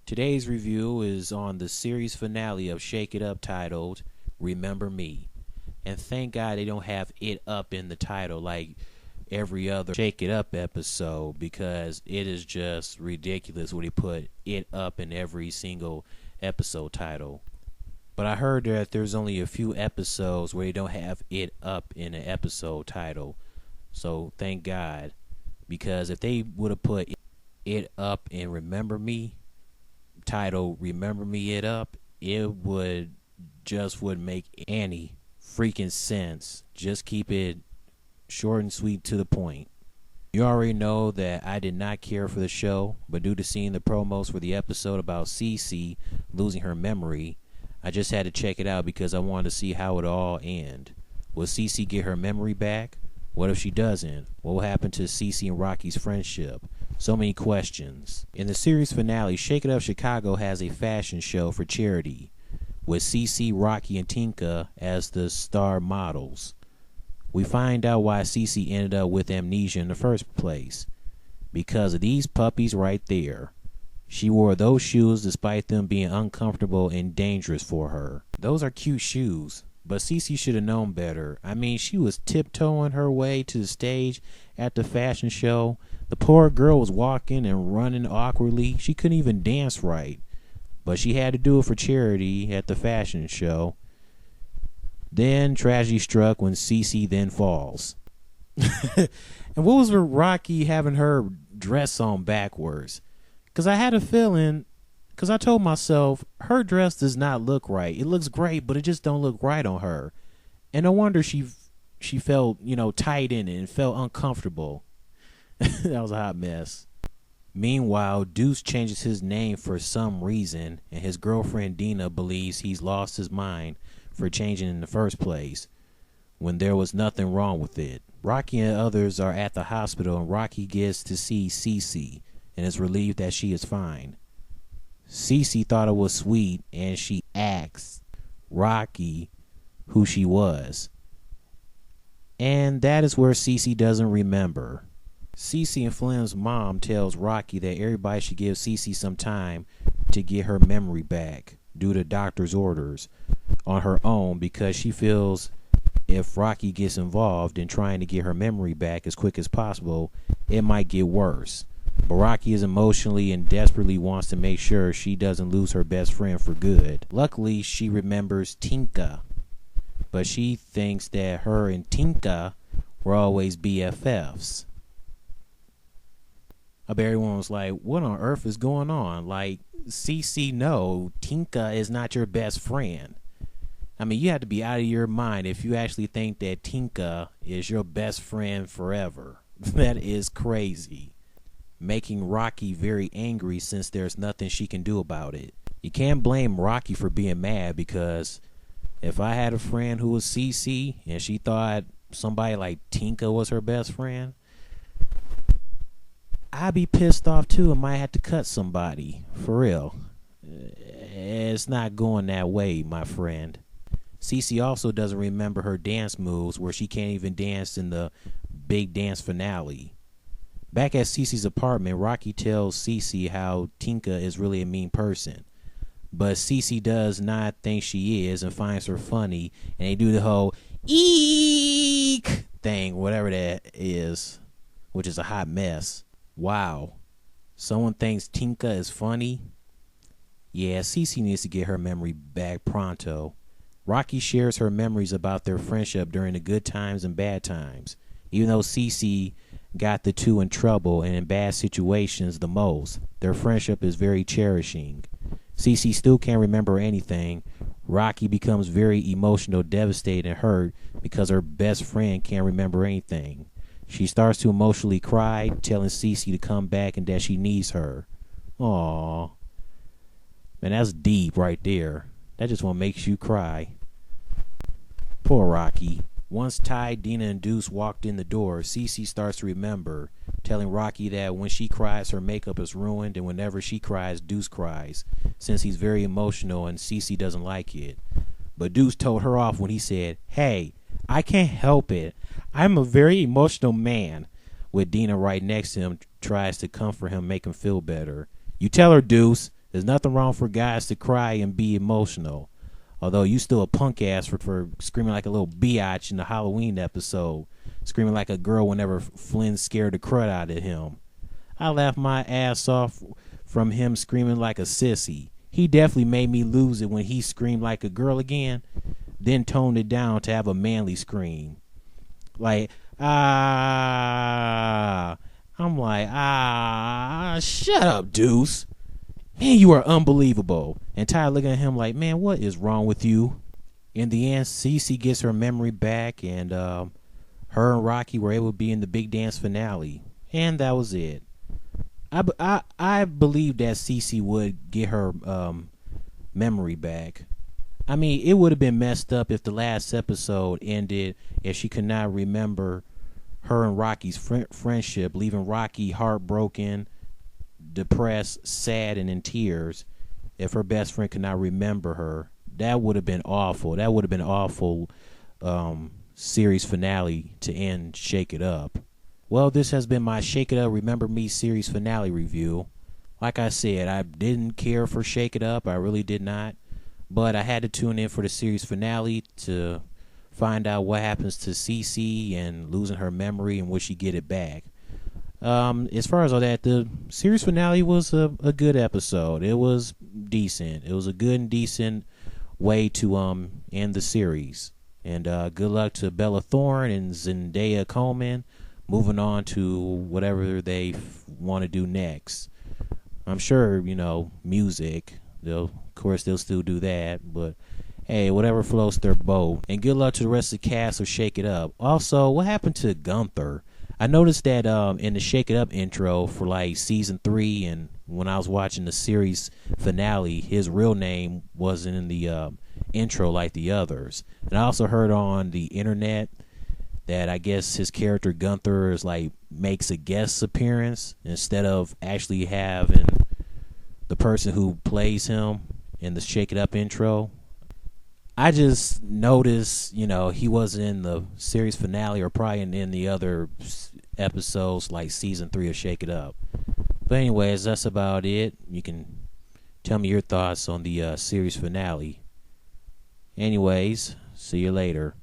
Today's review is on the series finale of Shake It Up titled Remember Me. And thank God they don't have it up in the title like every other Shake It Up episode, because it is just ridiculous when they put it up in every single episode title. But I heard that there's only a few episodes where they don't have it up in an episode title. So thank God, because if they would have put it up in Remember Me, title Remember Me It Up, it would make any freaking sense. Just keep it short and sweet to the point. You already know that I did not care for the show, but due to seeing the promos for the episode about Cece losing her memory, I just had to check it out because I wanted to see how it all end. Will Cece get her memory back? What if she doesn't? What will happen to Cece and Rocky's friendship? So many questions. In the series finale, Shake It Up Chicago has a fashion show for charity, with Cece, Rocky, and Tinka as the star models. We find out why Cece ended up with amnesia in the first place. Because of these puppies right there. She wore those shoes despite them being uncomfortable and dangerous for her. Those are cute shoes, but Cece should have known better. I mean, she was tiptoeing her way to the stage at the fashion show. The poor girl was walking and running awkwardly. She couldn't even dance right. But she had to do it for charity at the fashion show. Then tragedy struck when Cece then falls. And what was with Rocky having her dress on backwards? Because I had a feeling, because I told myself, her dress does not look right. It looks great, but it just don't look right on her. And no wonder she felt, tight in it and felt uncomfortable. That was a hot mess. Meanwhile, Deuce changes his name for some reason, and his girlfriend Dina believes he's lost his mind for changing in the first place, when there was nothing wrong with it. Rocky and others are at the hospital, and Rocky gets to see Cece and is relieved that she is fine. Cece thought it was sweet, and she asks Rocky who she was. And that is where Cece doesn't remember. Cece and Flynn's mom tells Rocky that everybody should give Cece some time to get her memory back due to doctor's orders on her own, because she feels if Rocky gets involved in trying to get her memory back as quick as possible, it might get worse. But Rocky is emotionally and desperately wants to make sure she doesn't lose her best friend for good. Luckily, she remembers Tinka, but she thinks that her and Tinka were always BFFs. I bet everyone was like, what on earth is going on? Like, Cece, no, Tinka is not your best friend. I mean, you have to be out of your mind if you actually think that Tinka is your best friend forever. That is crazy. Making Rocky very angry since there's nothing she can do about it. You can't blame Rocky for being mad, because if I had a friend who was Cece and she thought somebody like Tinka was her best friend, I'd be pissed off too and might have to cut somebody. For real. It's not going that way, my friend. Cece also doesn't remember her dance moves, where she can't even dance in the big dance finale. Back at Cece's apartment, Rocky tells Cece how Tinka is really a mean person. But Cece does not think she is and finds her funny, and they do the whole eek thing, whatever that is, which is a hot mess. Wow. Someone thinks Tinka is funny? Yeah, Cece needs to get her memory back pronto. Rocky shares her memories about their friendship during the good times and bad times. Even though Cece got the two in trouble and in bad situations the most, their friendship is very cherishing. Cece still can't remember anything. Rocky becomes very emotional, devastated, and hurt because her best friend can't remember anything. She starts to emotionally cry, telling Cece to come back and that she needs her. Aww. Man, that's deep right there. That just makes you cry. Poor Rocky. Once Ty, Dina, and Deuce walked in the door, Cece starts to remember, telling Rocky that when she cries, her makeup is ruined, and whenever she cries, Deuce cries, since he's very emotional and Cece doesn't like it. But Deuce told her off when he said, "Hey, I can't help it. I'm a very emotional man," with Dina right next to him, tries to comfort him, make him feel better. "You tell her, Deuce. There's nothing wrong for guys to cry and be emotional. Although you still a punk ass for screaming like a little biatch in the Halloween episode, screaming like a girl whenever Flynn scared the crud out of him. I laughed my ass off from him screaming like a sissy. He definitely made me lose it when he screamed like a girl again, then toned it down to have a manly scream. Like, ah. I'm like, shut up, Deuce. Man, you are unbelievable. And Ty looking at him like, man, what is wrong with you? In the end, Cece gets her memory back, and her and Rocky were able to be in the big dance finale. And that was it. I believe that Cece would get her memory back. I mean, it would have been messed up if the last episode ended if she could not remember her and Rocky's friendship, leaving Rocky heartbroken, depressed, sad, and in tears. If her best friend could not remember her, that would have been awful. That would have been an awful series finale to end Shake It Up. Well, this has been my Shake It Up Remember Me series finale review. Like I said, I didn't care for Shake It Up. I really did not. But I had to tune in for the series finale to find out what happens to Cece and losing her memory and will she get it back. As far as all that, the series finale was a good episode. It was decent. It was a good and decent way to end the series. And good luck to Bella Thorne and Zendaya Coleman moving on to whatever they want to do next. I'm sure, music. Of course, they'll still do that, but hey, whatever floats their boat. And good luck to the rest of the cast of Shake It Up. Also, what happened to Gunther? I noticed that in the Shake It Up intro for like season 3, and when I was watching the series finale, his real name wasn't in the intro like the others. And I also heard on the internet that I guess his character Gunther is like makes a guest appearance instead of actually having the person who plays him in the Shake It Up intro. I just noticed, he wasn't in the series finale or probably in the other episodes like season 3 of Shake It Up. But anyways, that's about it. You can tell me your thoughts on the series finale. Anyways, see you later.